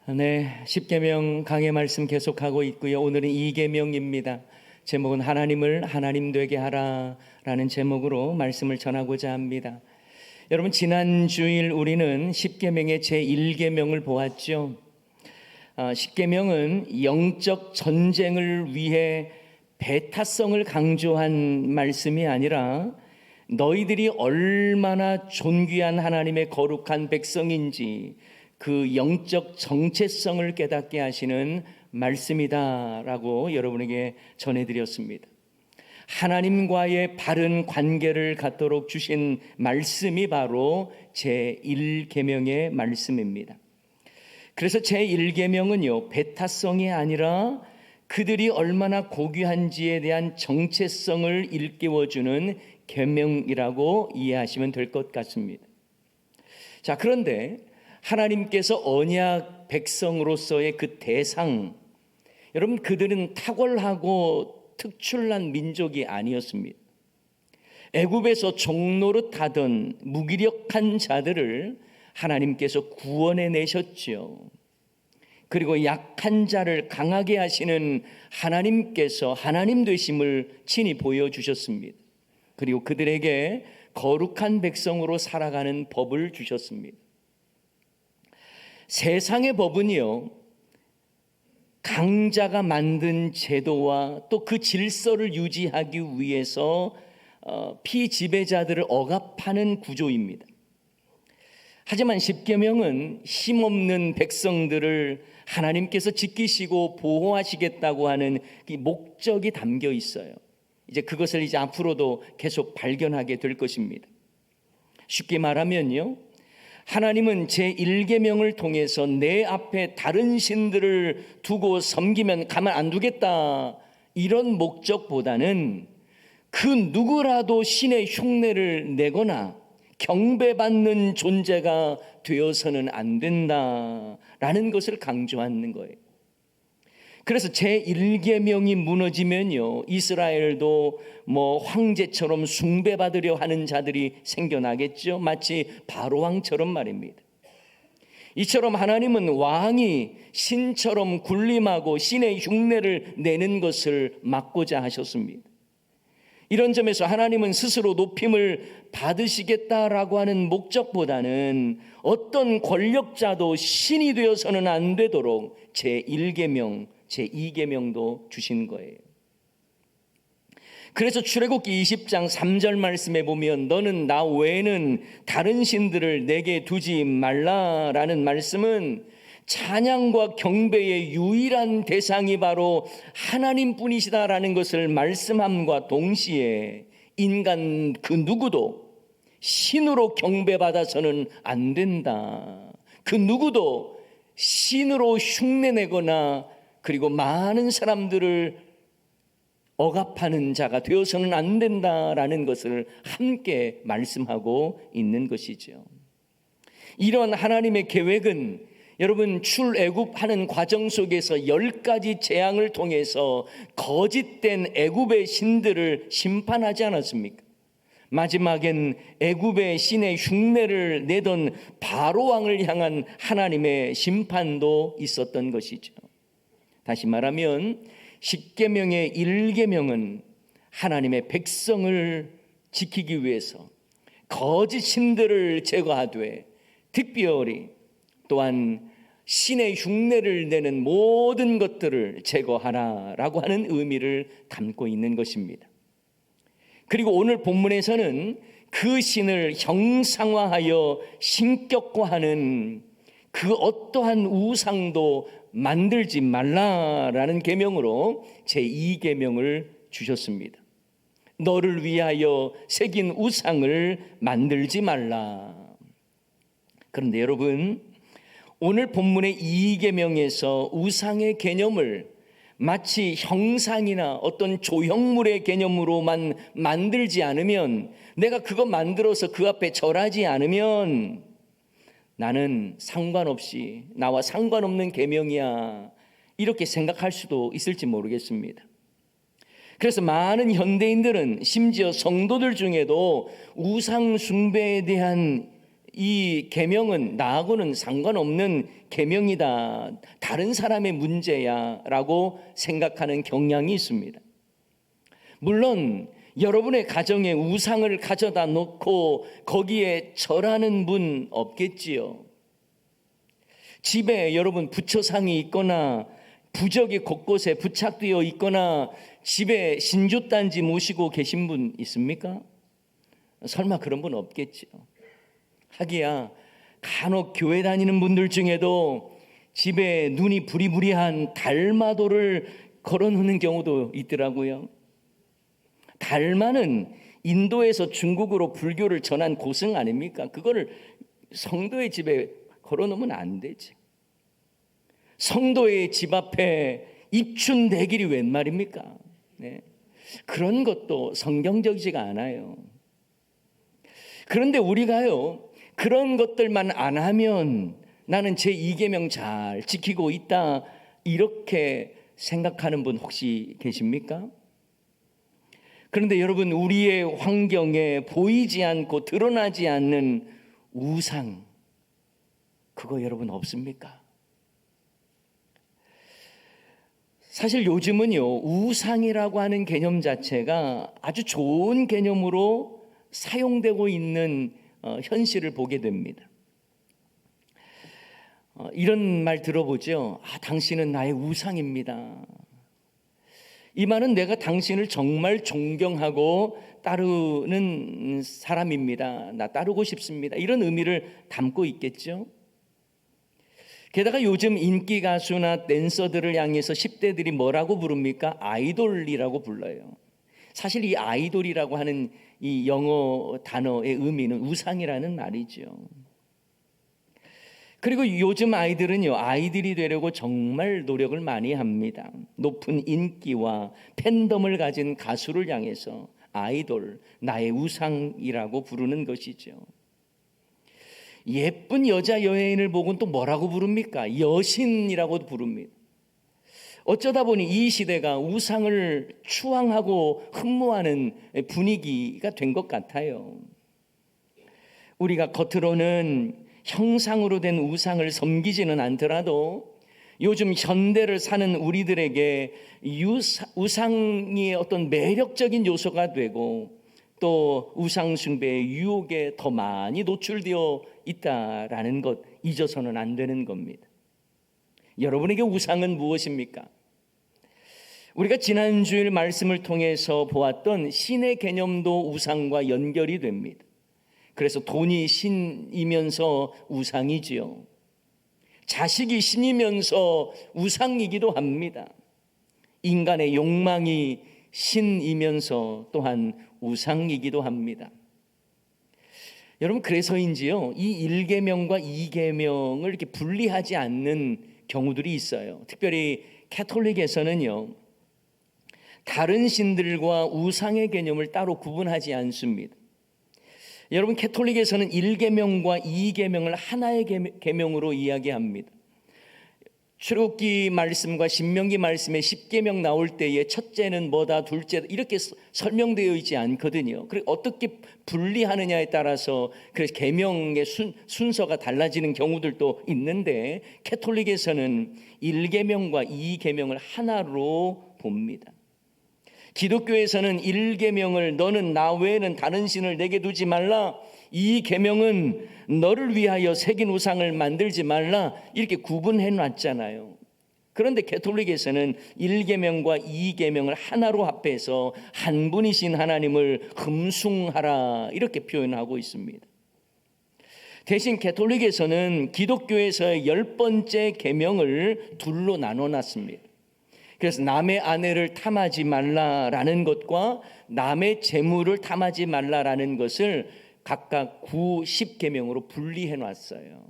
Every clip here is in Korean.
네, 십계명 강해 말씀 계속하고 있고요. 오늘은 2계명입니다. 제목은 하나님을 하나님 되게 하라라는 제목으로 말씀을 전하고자 합니다. 여러분, 지난 주일 우리는 십계명의 제1계명을 보았죠. 십계명은 영적 전쟁을 위해 배타성을 강조한 말씀이 아니라 너희들이 얼마나 존귀한 하나님의 거룩한 백성인지 그 영적 정체성을 깨닫게 하시는 말씀이다라고 여러분에게 전해드렸습니다. 하나님과의 바른 관계를 갖도록 주신 말씀이 바로 제1계명의 말씀입니다. 그래서 제1계명은요, 배타성이 아니라 그들이 얼마나 고귀한지에 대한 정체성을 일깨워주는 계명이라고 이해하시면 될 것 같습니다. 자, 그런데 하나님께서 언약 백성으로서의 그 대상, 여러분, 그들은 탁월하고 특출난 민족이 아니었습니다. 애굽에서 종노릇 하던 무기력한 자들을 하나님께서 구원해 내셨죠. 그리고 약한 자를 강하게 하시는 하나님께서 하나님 되심을 친히 보여주셨습니다. 그리고 그들에게 거룩한 백성으로 살아가는 법을 주셨습니다. 세상의 법은요, 강자가 만든 제도와 또 그 질서를 유지하기 위해서 피지배자들을 억압하는 구조입니다. 하지만 십계명은 힘없는 백성들을 하나님께서 지키시고 보호하시겠다고 하는 이 목적이 담겨 있어요. 그것을 앞으로도 계속 발견하게 될 것입니다. 쉽게 말하면요, 하나님은 제1계명을 통해서 내 앞에 다른 신들을 두고 섬기면 가만 안 두겠다, 이런 목적보다는 그 누구라도 신의 흉내를 내거나 경배받는 존재가 되어서는 안 된다라는 것을 강조하는 거예요. 그래서 제1계명이 무너지면요, 이스라엘도 황제처럼 숭배받으려 하는 자들이 생겨나겠죠. 마치 바로왕처럼 말입니다. 이처럼 하나님은 왕이 신처럼 군림하고 신의 흉내를 내는 것을 막고자 하셨습니다. 이런 점에서 하나님은 스스로 높임을 받으시겠다라고 하는 목적보다는 어떤 권력자도 신이 되어서는 안 되도록 제1계명, 제2계명도 주신 거예요. 그래서 출애굽기 20장 3절 말씀에 보면 너는 나 외에는 다른 신들을 내게 두지 말라라는 말씀은 찬양과 경배의 유일한 대상이 바로 하나님뿐이시다라는 것을 말씀함과 동시에 인간 그 누구도 신으로 경배받아서는 안 된다. 그 누구도 신으로 흉내내거나 그리고 많은 사람들을 억압하는 자가 되어서는 안 된다라는 것을 함께 말씀하고 있는 것이죠. 이런 하나님의 계획은 여러분, 출애굽하는 과정 속에서 10가지 재앙을 통해서 거짓된 애굽의 신들을 심판하지 않았습니까? 마지막엔 애굽의 신의 흉내를 내던 바로왕을 향한 하나님의 심판도 있었던 것이죠. 다시 말하면 십계명의 1계명은 하나님의 백성을 지키기 위해서 거짓 신들을 제거하되 특별히 또한 신의 흉내를 내는 모든 것들을 제거하라라고 하는 의미를 담고 있는 것입니다. 그리고 오늘 본문에서는 그 신을 형상화하여 신격화하는 그 어떠한 우상도 만들지 말라라는 계명으로 제2계명을 주셨습니다. 너를 위하여 새긴 우상을 만들지 말라. 그런데 여러분, 오늘 본문의 2계명에서 우상의 개념을 마치 형상이나 어떤 조형물의 개념으로만 만들지 않으면, 내가 그거 만들어서 그 앞에 절하지 않으면 나는 상관없이, 나와 상관없는 계명이야, 이렇게 생각할 수도 있을지 모르겠습니다. 그래서 많은 현대인들은 심지어 성도들 중에도 우상 숭배에 대한 이 계명은 나하고는 상관없는 계명이다, 다른 사람의 문제야라고 생각하는 경향이 있습니다. 물론 여러분의 가정에 우상을 가져다 놓고 거기에 절하는 분 없겠지요. 집에 여러분 부처상이 있거나 부적이 곳곳에 부착되어 있거나 집에 신주단지 모시고 계신 분 있습니까? 설마 그런 분 없겠지요. 하기야 간혹 교회 다니는 분들 중에도 집에 눈이 부리부리한 달마도를 걸어놓는 경우도 있더라고요. 달마는 인도에서 중국으로 불교를 전한 고승 아닙니까? 그거를 성도의 집에 걸어놓으면 안 되지. 성도의 집 앞에 입춘대길이 웬 말입니까? 네. 그런 것도 성경적이지가 않아요. 그런데 우리가요, 그런 것들만 안 하면 나는 제 2계명 잘 지키고 있다, 이렇게 생각하는 분 혹시 계십니까? 그런데 여러분, 우리의 환경에 보이지 않고 드러나지 않는 우상, 그거 여러분 없습니까? 사실 요즘은요, 우상이라고 하는 개념 자체가 아주 좋은 개념으로 사용되고 있는 현실을 보게 됩니다. 이런 말 들어보죠. 당신은 나의 우상입니다. 이 말은 내가 당신을 정말 존경하고 따르는 사람입니다. 나 따르고 싶습니다. 이런 의미를 담고 있겠죠. 게다가 요즘 인기 가수나 댄서들을 향해서 10대들이 뭐라고 부릅니까? 아이돌이라고 불러요. 사실 이 아이돌이라고 하는 이 영어 단어의 의미는 우상이라는 말이죠. 그리고 요즘 아이들은요, 아이들이 되려고 정말 노력을 많이 합니다. 높은 인기와 팬덤을 가진 가수를 향해서 아이돌, 나의 우상이라고 부르는 것이죠. 예쁜 여자 연예인을 보고는 또 뭐라고 부릅니까? 여신이라고도 부릅니다. 어쩌다 보니 이 시대가 우상을 추앙하고 흠모하는 분위기가 된 것 같아요. 우리가 겉으로는 형상으로 된 우상을 섬기지는 않더라도 요즘 현대를 사는 우리들에게 우상이 어떤 매력적인 요소가 되고 또 우상 숭배의 유혹에 더 많이 노출되어 있다라는 것 잊어서는 안 되는 겁니다. 여러분에게 우상은 무엇입니까? 우리가 지난 주일 말씀을 통해서 보았던 신의 개념도 우상과 연결이 됩니다. 그래서 돈이 신이면서 우상이지요. 자식이 신이면서 우상이기도 합니다. 인간의 욕망이 신이면서 또한 우상이기도 합니다. 여러분, 그래서인지요, 이 1계명과 2계명을 이렇게 분리하지 않는 경우들이 있어요. 특별히 캐톨릭에서는요, 다른 신들과 우상의 개념을 따로 구분하지 않습니다. 여러분, 캐톨릭에서는 1계명과 2계명을 하나의 계명으로 이야기합니다. 출애굽기 말씀과 신명기 말씀에 10계명 나올 때에 첫째는 뭐다, 둘째 이렇게 설명되어 있지 않거든요. 그리고 어떻게 분리하느냐에 따라서 그래서 계명의 순서가 달라지는 경우들도 있는데, 캐톨릭에서는 1계명과 2계명을 하나로 봅니다. 기독교에서는 1계명을 너는 나 외에는 다른 신을 내게 두지 말라, 2계명은 너를 위하여 새긴 우상을 만들지 말라, 이렇게 구분해 놨잖아요. 그런데 캐톨릭에서는 1계명과 2계명을 하나로 합해서 한 분이신 하나님을 흠숭하라, 이렇게 표현하고 있습니다. 대신 캐톨릭에서는 기독교에서의 10번째 계명을 둘로 나눠놨습니다. 그래서 남의 아내를 탐하지 말라라는 것과 남의 재물을 탐하지 말라라는 것을 각각 9, 10계명으로 분리해 놨어요.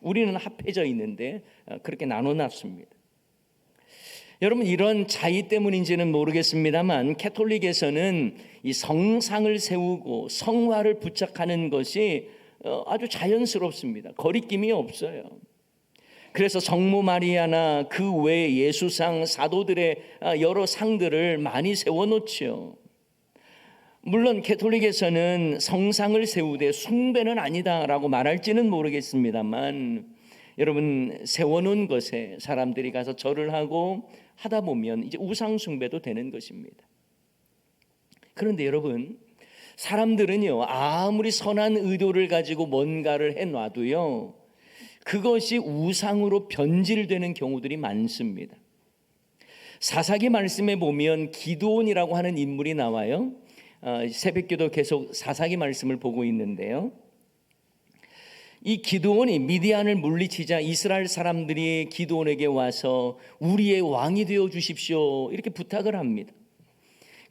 우리는 합해져 있는데 그렇게 나눠놨습니다. 여러분, 이런 차이 때문인지는 모르겠습니다만 캐톨릭에서는 이 성상을 세우고 성화를 부착하는 것이 아주 자연스럽습니다. 거리낌이 없어요. 그래서 성모 마리아나 그 외에 예수상, 사도들의 여러 상들을 많이 세워놓죠. 물론 캐톨릭에서는 성상을 세우되 숭배는 아니다라고 말할지는 모르겠습니다만, 여러분, 세워놓은 것에 사람들이 가서 절을 하고 하다 보면 이제 우상 숭배도 되는 것입니다. 그런데 여러분, 사람들은요, 아무리 선한 의도를 가지고 뭔가를 해놔도요, 그것이 우상으로 변질되는 경우들이 많습니다. 사사기 말씀에 보면 기드온이라고 하는 인물이 나와요. 새벽기도 계속 사사기 말씀을 보고 있는데요, 이 기드온이 미디안을 물리치자 이스라엘 사람들이 기드온에게 와서 우리의 왕이 되어 주십시오 이렇게 부탁을 합니다.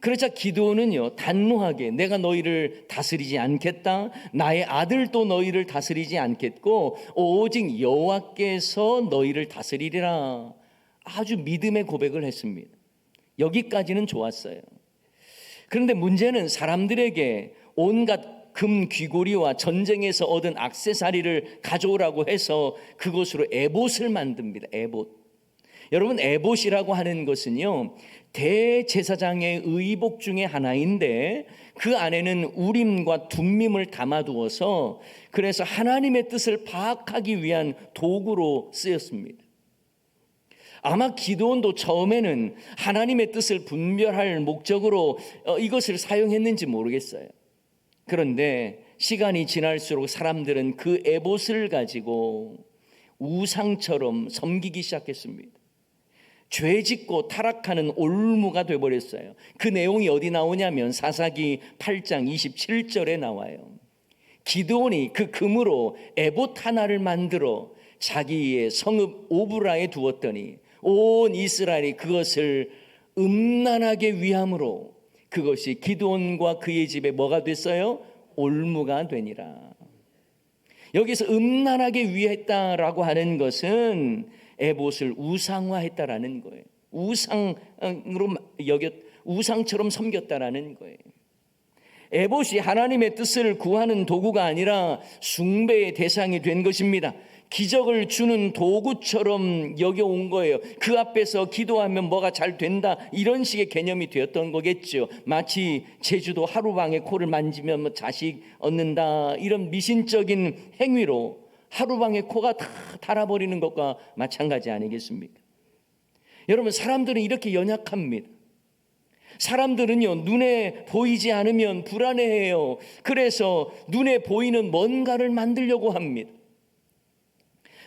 그러자 기드온은요, 단호하게 내가 너희를 다스리지 않겠다, 나의 아들도 너희를 다스리지 않겠고 오직 여호와께서 너희를 다스리리라, 아주 믿음의 고백을 했습니다. 여기까지는 좋았어요. 그런데 문제는 사람들에게 온갖 금 귀고리와 전쟁에서 얻은 액세서리를 가져오라고 해서 그것으로 에봇을 만듭니다. 에봇. 여러분, 에봇이라고 하는 것은요, 대제사장의 의복 중에 하나인데 그 안에는 우림과 둠밈을 담아두어서 그래서 하나님의 뜻을 파악하기 위한 도구로 쓰였습니다. 아마 기드온도 처음에는 하나님의 뜻을 분별할 목적으로 이것을 사용했는지 모르겠어요. 그런데 시간이 지날수록 사람들은 그 에봇을 가지고 우상처럼 섬기기 시작했습니다. 죄짓고 타락하는 올무가 되어버렸어요. 그 내용이 어디 나오냐면 사사기 8장 27절에 나와요. 기드온이 그 금으로 에봇 하나를 만들어 자기의 성읍 오브라에 두었더니 온 이스라엘이 그것을 음란하게 위함으로 그것이 기드온과 그의 집에 뭐가 됐어요? 올무가 되니라. 여기서 음란하게 위했다라고 하는 것은 에봇을 우상화했다라는 거예요. 우상처럼 섬겼다라는 거예요. 에봇이 하나님의 뜻을 구하는 도구가 아니라 숭배의 대상이 된 것입니다. 기적을 주는 도구처럼 여겨온 거예요. 그 앞에서 기도하면 뭐가 잘 된다, 이런 식의 개념이 되었던 거겠죠. 마치 제주도 하루방에 코를 만지면 뭐 자식 얻는다, 이런 미신적인 행위로 하루방에 코가 다 달아버리는 것과 마찬가지 아니겠습니까? 여러분, 사람들은 이렇게 연약합니다. 사람들은요, 눈에 보이지 않으면 불안해해요. 그래서 눈에 보이는 뭔가를 만들려고 합니다.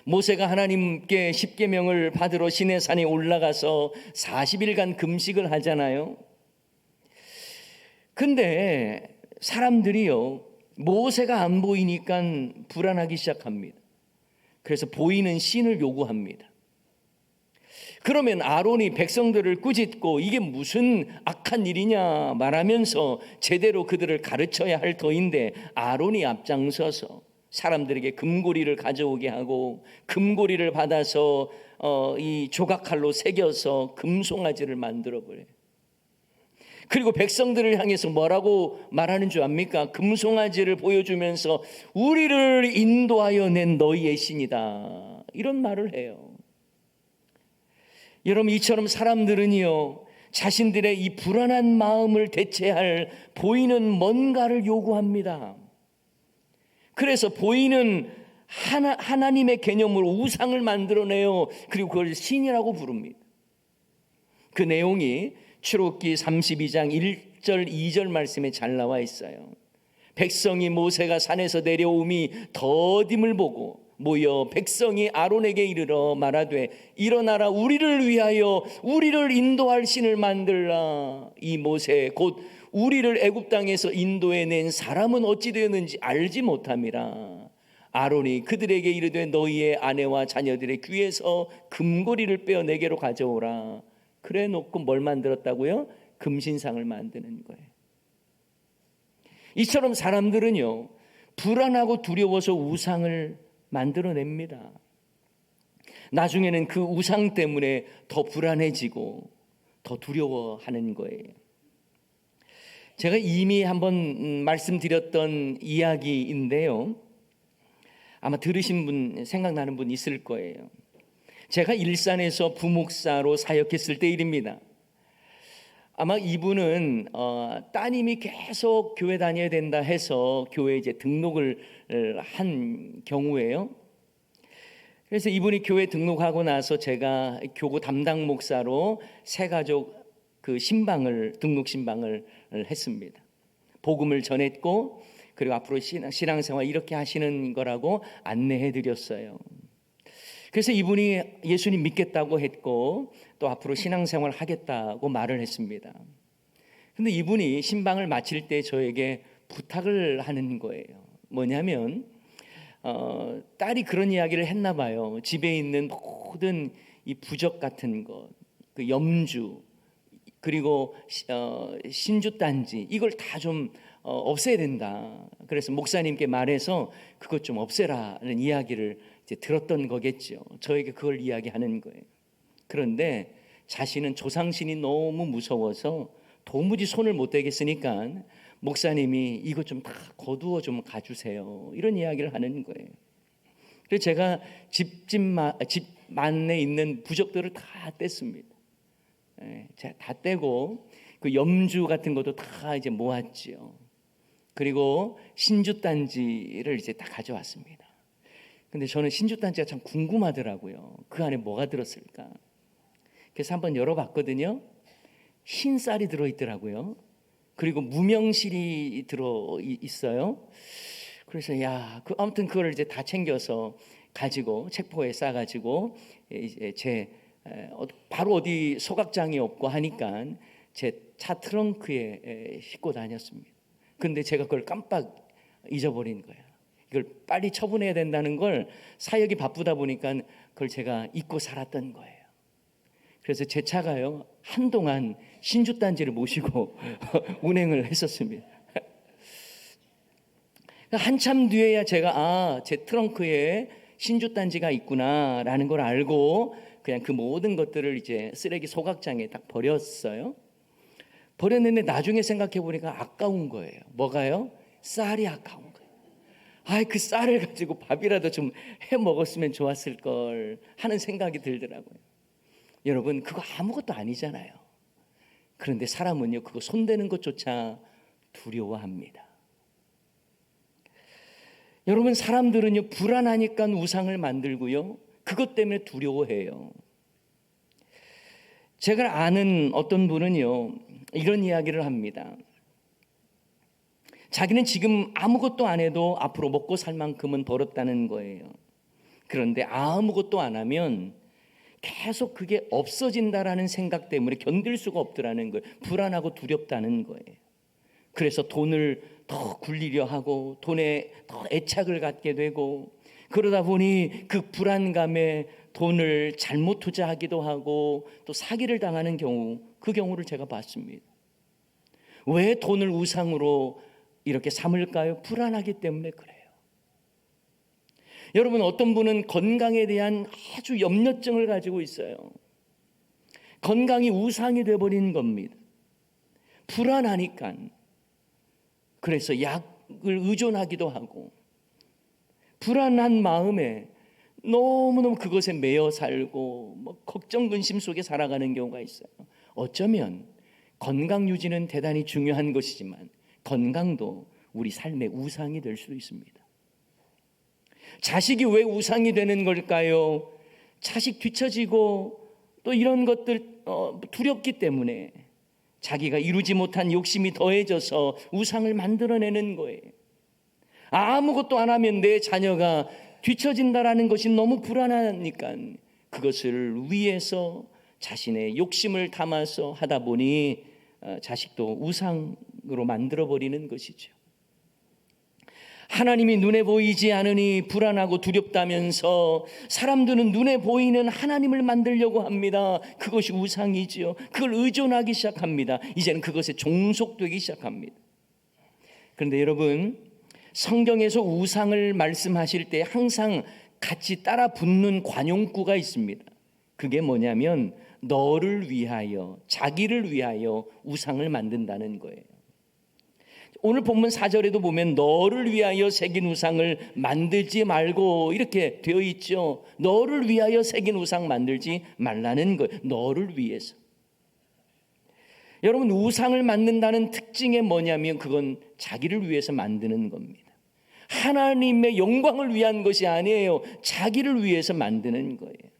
모세가 하나님께 십계명을 받으러 시내산에 올라가서 40일간 금식을 하잖아요. 근데 사람들이요, 모세가 안 보이니까 불안하기 시작합니다. 그래서 보이는 신을 요구합니다. 그러면 아론이 백성들을 꾸짖고 이게 무슨 악한 일이냐 말하면서 제대로 그들을 가르쳐야 할 터인데, 아론이 앞장서서 사람들에게 금고리를 가져오게 하고 금고리를 받아서 이 조각칼로 새겨서 금송아지를 만들어버려요. 그리고 백성들을 향해서 뭐라고 말하는 줄 압니까? 금송아지를 보여주면서 우리를 인도하여 낸 너희의 신이다, 이런 말을 해요. 여러분, 이처럼 사람들은요, 자신들의 이 불안한 마음을 대체할 보이는 뭔가를 요구합니다. 그래서 보이는 하나님의 개념으로 우상을 만들어내요. 그리고 그걸 신이라고 부릅니다. 그 내용이 출애굽기 32장 1절 2절 말씀에 잘 나와 있어요. 백성이 모세가 산에서 내려옴이 더딤을 보고 모여 백성이 아론에게 이르러 말하되 일어나라, 우리를 위하여 우리를 인도할 신을 만들라. 이 모세 곧 우리를 애굽 땅에서 인도해 낸 사람은 어찌 되었는지 알지 못함이라. 아론이 그들에게 이르되 너희의 아내와 자녀들의 귀에서 금고리를 빼어 내게로 가져오라. 그래 놓고 뭘 만들었다고요? 금신상을 만드는 거예요. 이처럼 사람들은요, 불안하고 두려워서 우상을 만들어냅니다. 나중에는 그 우상 때문에 더 불안해지고 더 두려워하는 거예요. 제가 이미 한번 말씀드렸던 이야기인데요, 아마 들으신 분, 생각나는 분 있을 거예요. 제가 일산에서 부목사로 사역했을 때 일입니다. 아마 이분은 따님이 계속 교회 다녀야 된다 해서 교회에 이제 등록을 한 경우예요. 그래서 이분이 교회 등록하고 나서 제가 교구 담당 목사로 새 가족 그 등록 신방을 했습니다. 복음을 전했고, 그리고 앞으로 신앙생활 이렇게 하시는 거라고 안내해 드렸어요. 그래서 이분이 예수님 믿겠다고 했고 또 앞으로 신앙생활 하겠다고 말을 했습니다. 근데 이분이 신방을 마칠 때 저에게 부탁을 하는 거예요. 뭐냐면 딸이 그런 이야기를 했나 봐요. 집에 있는 모든 이 부적 같은 것, 그 염주, 그리고 신주단지, 이걸 다 좀 없애야 된다. 그래서 목사님께 말해서 그것 좀 없애라는 이야기를 이제 들었던 거겠죠. 저에게 그걸 이야기하는 거예요. 그런데 자신은 조상신이 너무 무서워서 도무지 손을 못 대겠으니까 목사님이 이거 좀 다 거두어 좀 가주세요, 이런 이야기를 하는 거예요. 그래서 제가 집 안에 있는 부적들을 다 뗐습니다. 제가 다 떼고 그 염주 같은 것도 다 이제 모았지요. 그리고 신주단지를 이제 다 가져왔습니다. 근데 저는 신주단지가 참 궁금하더라고요. 그 안에 뭐가 들었을까? 그래서 한번 열어봤거든요. 흰쌀이 들어있더라고요. 그리고 무명실이 들어있어요. 그래서 아무튼 그걸 이제 다 챙겨서 가지고 책포에 싸가지고 이제 바로 어디 소각장이 없고 하니까 제 차 트렁크에 싣고 다녔습니다. 근데 제가 그걸 깜빡 잊어버린 거예요. 이걸 빨리 처분해야 된다는 걸 사역이 바쁘다 보니까 그걸 제가 잊고 살았던 거예요. 그래서 제 차가요, 한동안 신주단지를 모시고 운행을 했었습니다. 한참 뒤에야 제가 제 트렁크에 신주단지가 있구나라는 걸 알고 그냥 그 모든 것들을 이제 쓰레기 소각장에 딱 버렸어요. 버렸는데 나중에 생각해 보니까 아까운 거예요. 뭐가요? 쌀이 아까운 거예요. 그 쌀을 가지고 밥이라도 좀 해 먹었으면 좋았을 걸 하는 생각이 들더라고요. 여러분, 그거 아무것도 아니잖아요. 그런데 사람은요, 그거 손대는 것조차 두려워합니다. 여러분, 사람들은요, 불안하니까 우상을 만들고요, 그것 때문에 두려워해요. 제가 아는 어떤 분은요, 이런 이야기를 합니다. 자기는 지금 아무것도 안 해도 앞으로 먹고 살 만큼은 벌었다는 거예요. 그런데 아무것도 안 하면 계속 그게 없어진다라는 생각 때문에 견딜 수가 없더라는 거예요. 불안하고 두렵다는 거예요. 그래서 돈을 더 굴리려 하고 돈에 더 애착을 갖게 되고, 그러다 보니 그 불안감에 돈을 잘못 투자하기도 하고 또 사기를 당하는 경우, 그 경우를 제가 봤습니다. 왜 돈을 우상으로 이렇게 삼을까요? 불안하기 때문에 그래요. 여러분, 어떤 분은 건강에 대한 아주 염려증을 가지고 있어요. 건강이 우상이 되어버린 겁니다. 불안하니까. 그래서 약을 의존하기도 하고, 불안한 마음에 너무너무 그것에 매여 살고 걱정 근심 속에 살아가는 경우가 있어요. 어쩌면 건강 유지는 대단히 중요한 것이지만 건강도 우리 삶의 우상이 될 수도 있습니다. 자식이 왜 우상이 되는 걸까요? 자식 뒤처지고 또 이런 것들 두렵기 때문에 자기가 이루지 못한 욕심이 더해져서 우상을 만들어내는 거예요. 아무것도 안 하면 내 자녀가 뒤처진다라는 것이 너무 불안하니까 그것을 위해서 자신의 욕심을 담아서 하다 보니 자식도 우상으로 만들어버리는 것이죠. 하나님이 눈에 보이지 않으니 불안하고 두렵다면서 사람들은 눈에 보이는 하나님을 만들려고 합니다. 그것이 우상이지요. 그걸 의존하기 시작합니다. 이제는 그것에 종속되기 시작합니다. 그런데 여러분, 성경에서 우상을 말씀하실 때 항상 같이 따라 붙는 관용구가 있습니다. 그게 뭐냐면 너를 위하여, 자기를 위하여 우상을 만든다는 거예요. 오늘 본문 4절에도 보면 너를 위하여 새긴 우상을 만들지 말고 이렇게 되어 있죠. 너를 위하여 새긴 우상 만들지 말라는 거예요. 너를 위해서. 여러분, 우상을 만든다는 특징이 뭐냐면 그건 자기를 위해서 만드는 겁니다. 하나님의 영광을 위한 것이 아니에요. 자기를 위해서 만드는 거예요.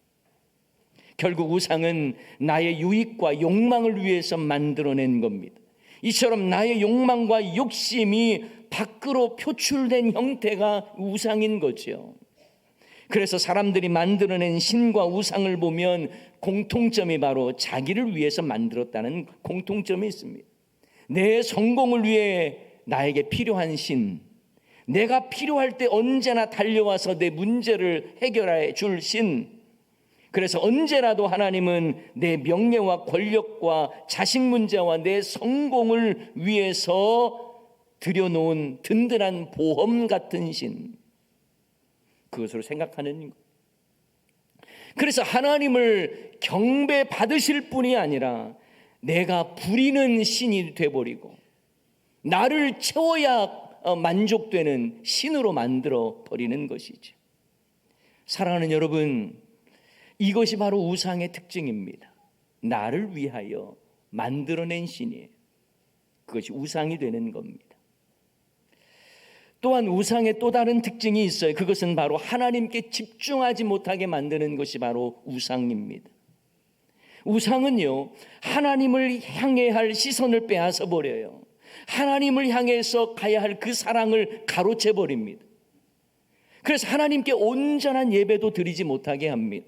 결국 우상은 나의 유익과 욕망을 위해서 만들어낸 겁니다. 이처럼 나의 욕망과 욕심이 밖으로 표출된 형태가 우상인 거죠. 그래서 사람들이 만들어낸 신과 우상을 보면 공통점이 바로 자기를 위해서 만들었다는 공통점이 있습니다. 내 성공을 위해 나에게 필요한 신, 내가 필요할 때 언제나 달려와서 내 문제를 해결해 줄 신, 그래서 언제라도 하나님은 내 명예와 권력과 자식 문제와 내 성공을 위해서 들여놓은 든든한 보험 같은 신, 그것으로 생각하는 것. 그래서 하나님을 경배받으실 뿐이 아니라 내가 부리는 신이 돼버리고 나를 채워야 만족되는 신으로 만들어 버리는 것이죠. 사랑하는 여러분, 이것이 바로 우상의 특징입니다. 나를 위하여 만들어낸 신이에요. 그것이 우상이 되는 겁니다. 또한 우상의 또 다른 특징이 있어요. 그것은 바로 하나님께 집중하지 못하게 만드는 것이 바로 우상입니다. 우상은요, 하나님을 향해야 할 시선을 빼앗아 버려요. 하나님을 향해서 가야 할 그 사랑을 가로채 버립니다. 그래서 하나님께 온전한 예배도 드리지 못하게 합니다.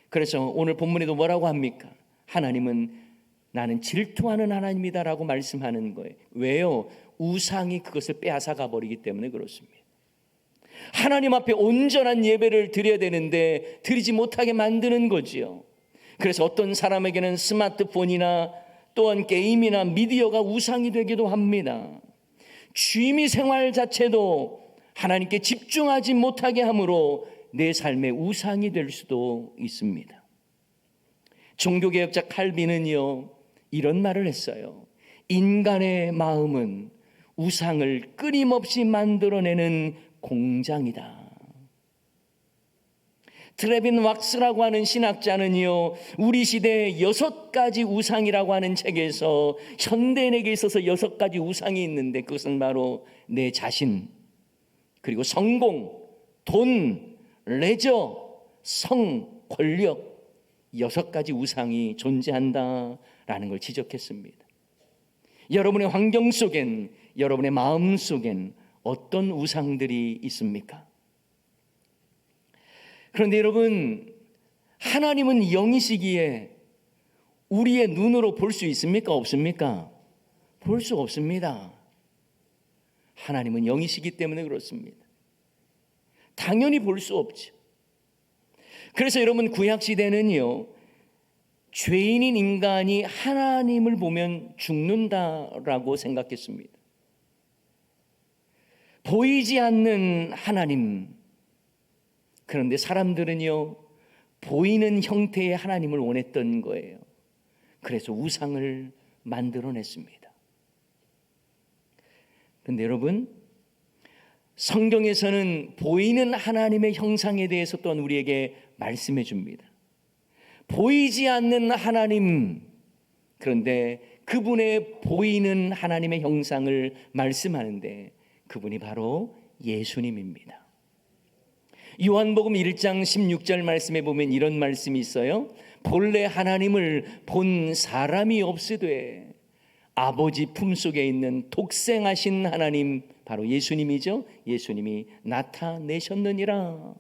그래서 오늘 본문에도 뭐라고 합니까? 하나님은 나는 질투하는 하나님이다라고 말씀하는 거예요. 왜요? 우상이 그것을 빼앗아 가버리기 때문에 그렇습니다. 하나님 앞에 온전한 예배를 드려야 되는데 드리지 못하게 만드는 거지요. 그래서 어떤 사람에게는 스마트폰이나 또한 게임이나 미디어가 우상이 되기도 합니다. 취미 생활 자체도 하나님께 집중하지 못하게 함으로 내 삶의 우상이 될 수도 있습니다. 종교개혁자 칼빈은요, 이런 말을 했어요. 인간의 마음은 우상을 끊임없이 만들어내는 공장이다. 트레빈 왁스라고 하는 신학자는요, 우리 시대의 6가지 우상이라고 하는 책에서 현대인에게 있어서 6가지 우상이 있는데 그것은 바로 내 자신, 그리고 성공, 돈, 레저, 성, 권력, 6가지 우상이 존재한다라는 걸 지적했습니다. 여러분의 환경 속엔, 여러분의 마음 속엔 어떤 우상들이 있습니까? 그런데 여러분, 하나님은 영이시기에 우리의 눈으로 볼 수 있습니까? 없습니까? 볼 수 없습니다. 하나님은 영이시기 때문에 그렇습니다. 당연히 볼 수 없죠. 그래서 여러분, 구약시대는요, 죄인인 인간이 하나님을 보면 죽는다라고 생각했습니다. 보이지 않는 하나님. 그런데 사람들은요, 보이는 형태의 하나님을 원했던 거예요. 그래서 우상을 만들어냈습니다. 그런데 여러분, 성경에서는 보이는 하나님의 형상에 대해서 또한 우리에게 말씀해 줍니다. 보이지 않는 하나님, 그런데 그분의 보이는 하나님의 형상을 말씀하는데 그분이 바로 예수님입니다. 요한복음 1장 16절 말씀에 보면 이런 말씀이 있어요. 본래 하나님을 본 사람이 없으되 아버지 품속에 있는 독생하신 하나님, 바로 예수님이죠. 예수님이 나타내셨느니라.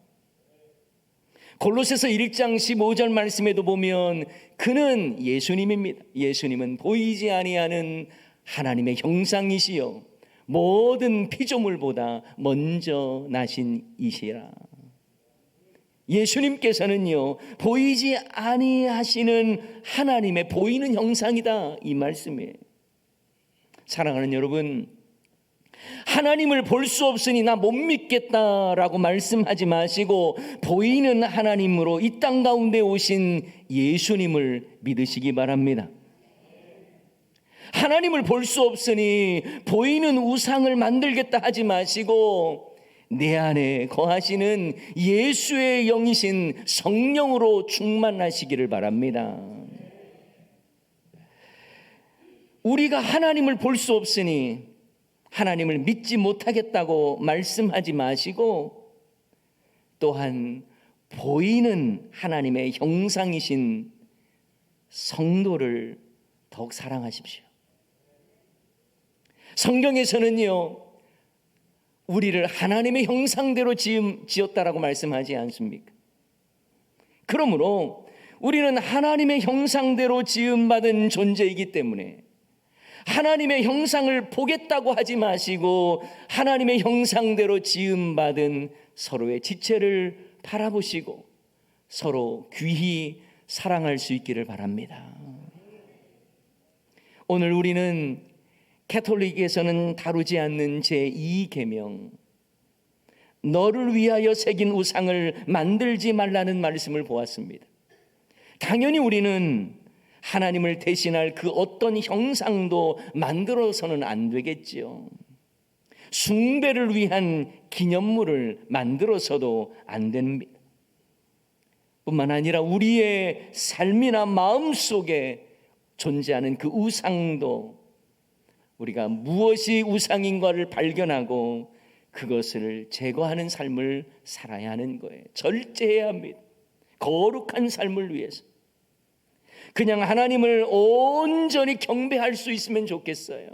골로새서 1장 15절 말씀에도 보면 그는 예수님입니다. 예수님은 보이지 아니하는 하나님의 형상이시요 모든 피조물보다 먼저 나신 이시라. 예수님께서는요, 보이지 아니하시는 하나님의 보이는 형상이다, 이 말씀이에요. 사랑하는 여러분, 하나님을 볼 수 없으니 나 못 믿겠다라고 말씀하지 마시고 보이는 하나님으로 이 땅 가운데 오신 예수님을 믿으시기 바랍니다. 하나님을 볼 수 없으니 보이는 우상을 만들겠다 하지 마시고 내 안에 거하시는 예수의 영이신 성령으로 충만하시기를 바랍니다. 우리가 하나님을 볼 수 없으니 하나님을 믿지 못하겠다고 말씀하지 마시고, 또한 보이는 하나님의 형상이신 성도를 더욱 사랑하십시오. 성경에서는요, 우리를 하나님의 형상대로 지었다라고 말씀하지 않습니까? 그러므로 우리는 하나님의 형상대로 지음받은 존재이기 때문에 하나님의 형상을 보겠다고 하지 마시고 하나님의 형상대로 지음받은 서로의 지체를 바라보시고 서로 귀히 사랑할 수 있기를 바랍니다. 오늘 우리는 캐톨릭에서는 다루지 않는 제2계명, 너를 위하여 새긴 우상을 만들지 말라는 말씀을 보았습니다. 당연히 우리는 하나님을 대신할 그 어떤 형상도 만들어서는 안 되겠지요. 숭배를 위한 기념물을 만들어서도 안 됩니다. 뿐만 아니라 우리의 삶이나 마음 속에 존재하는 그 우상도 우리가 무엇이 우상인가를 발견하고 그것을 제거하는 삶을 살아야 하는 거예요. 절제해야 합니다. 거룩한 삶을 위해서. 그냥 하나님을 온전히 경배할 수 있으면 좋겠어요.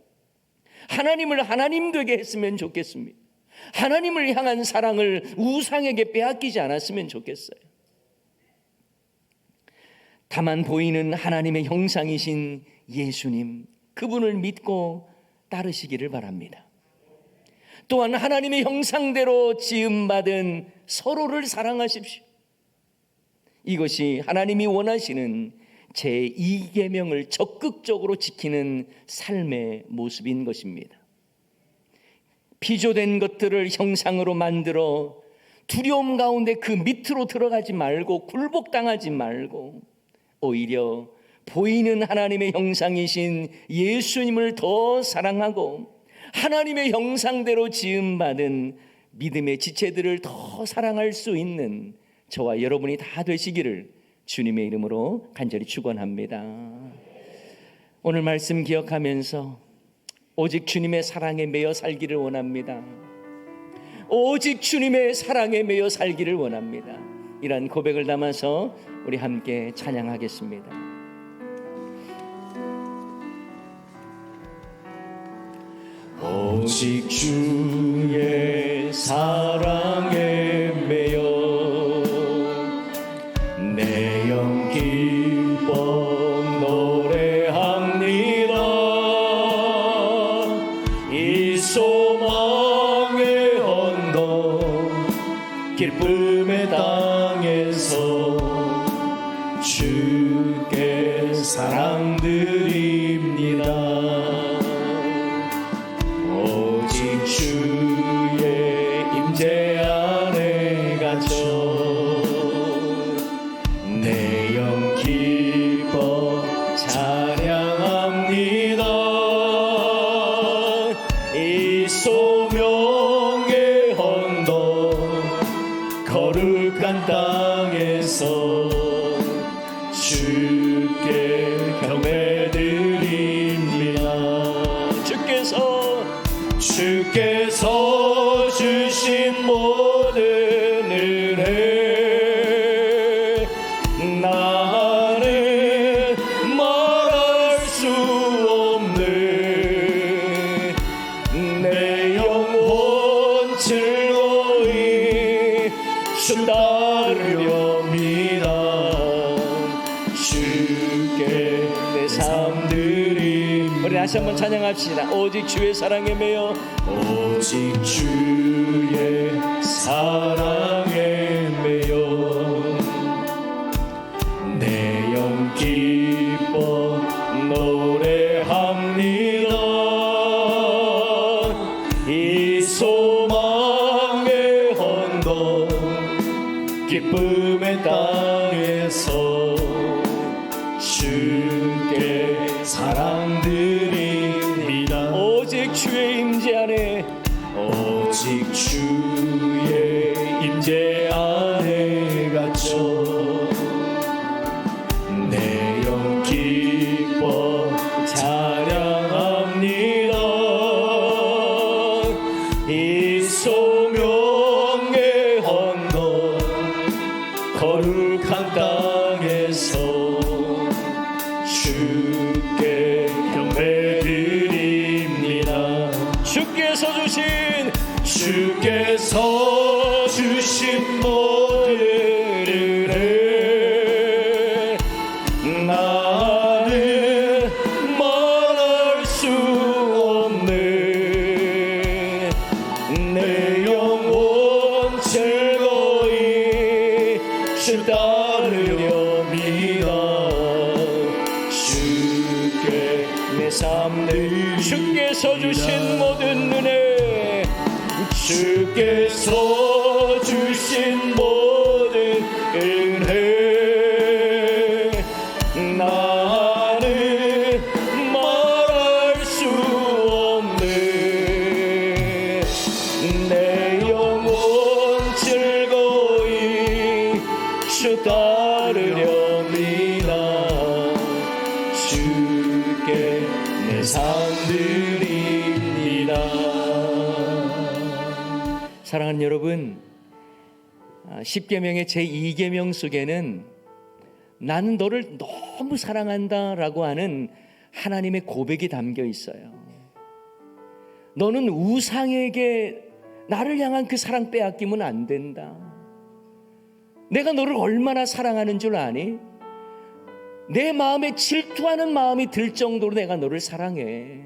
하나님을 하나님 되게 했으면 좋겠습니다. 하나님을 향한 사랑을 우상에게 빼앗기지 않았으면 좋겠어요. 다만 보이는 하나님의 형상이신 예수님, 그분을 믿고 따르시기를 바랍니다. 또한 하나님의 형상대로 지음받은 서로를 사랑하십시오. 이것이 하나님이 원하시는 제2계명을 적극적으로 지키는 삶의 모습인 것입니다. 피조된 것들을 형상으로 만들어 두려움 가운데 그 밑으로 들어가지 말고 굴복당하지 말고 오히려 보이는 하나님의 형상이신 예수님을 더 사랑하고 하나님의 형상대로 지음받은 믿음의 지체들을 더 사랑할 수 있는 저와 여러분이 다 되시기를 주님의 이름으로 간절히 축원합니다. 오늘 말씀 기억하면서 오직 주님의 사랑에 매여 살기를 원합니다. 오직 주님의 사랑에 매여 살기를 원합니다. 이런 고백을 담아서 우리 함께 찬양하겠습니다. 오직 주의 사랑에 매여 내 영 기뻐 노래합니다. 이 소망의 언덕 기쁨의 땅에서 주께 사랑드립니다. 오직 주의 임재 안에 갇혀 내 영 기뻐 찬양합니다. 이 소명의 언덕 거룩한 땅에서 주께 경배드립니다. 주께서 주신 모든 은혜 나는 말할 수 없네. 내 영혼 즐거이 주 따르렵니다. 주께 내 삶 드림. 우리 다시 한번 찬양합시다. 오직 주의 사랑에 매여 오직 주의 사랑에 매여 내 영 기뻐 노래합니다. 이 소망의 언덕 기쁨의 땅에서 주께 사랑드립니다. 오직 주의 임재 안에 오직 주의 임재 주께 경배드립니다. 주께서 주신 모든 은혜 나는 말할 수 없네. 내 영혼 즐거이 주 따르렵니다. 주께 내 삶을 주께서 주신 모든 은혜 주께서 주신 모든 은혜 나는 말할 수 없네. 내 영혼 즐거이 주 따르렵니다. 주께 내 삶 드립니다. 사랑하는 여러분, 10계명의 제2계명 속에는 나는 너를 너무 사랑한다 라고 하는 하나님의 고백이 담겨 있어요. 너는 우상에게 나를 향한 그 사랑 빼앗기면 안 된다. 내가 너를 얼마나 사랑하는 줄 아니? 내 마음에 질투하는 마음이 들 정도로 내가 너를 사랑해.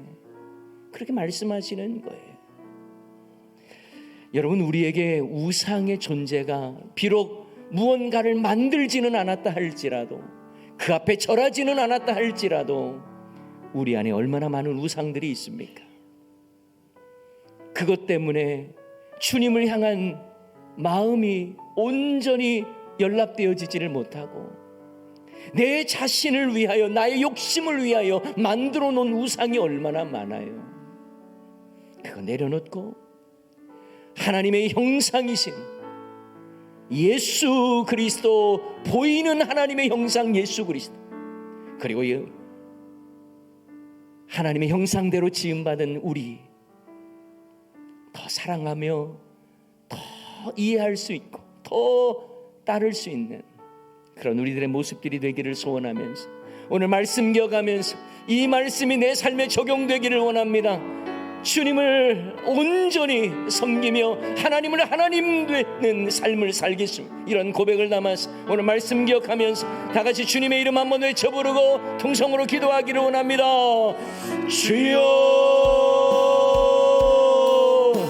그렇게 말씀하시는 거예요. 여러분, 우리에게 우상의 존재가 비록 무언가를 만들지는 않았다 할지라도, 그 앞에 절하지는 않았다 할지라도 우리 안에 얼마나 많은 우상들이 있습니까? 그것 때문에 주님을 향한 마음이 온전히 연락되어지지를 못하고 내 자신을 위하여, 나의 욕심을 위하여 만들어 놓은 우상이 얼마나 많아요. 그거 내려놓고 하나님의 형상이신 예수 그리스도, 보이는 하나님의 형상 예수 그리스도, 그리고 하나님의 형상대로 지음받은 우리 더 사랑하며 더 이해할 수 있고 더 따를 수 있는 그런 우리들의 모습들이 되기를 소원하면서, 오늘 말씀 기억하면서 이 말씀이 내 삶에 적용되기를 원합니다. 주님을 온전히 섬기며 하나님을 하나님 되는 삶을 살겠습니다. 이런 고백을 담아서 오늘 말씀 기억하면서 다 같이 주님의 이름 한번 외쳐 부르고 통성으로 기도하기를 원합니다. 주여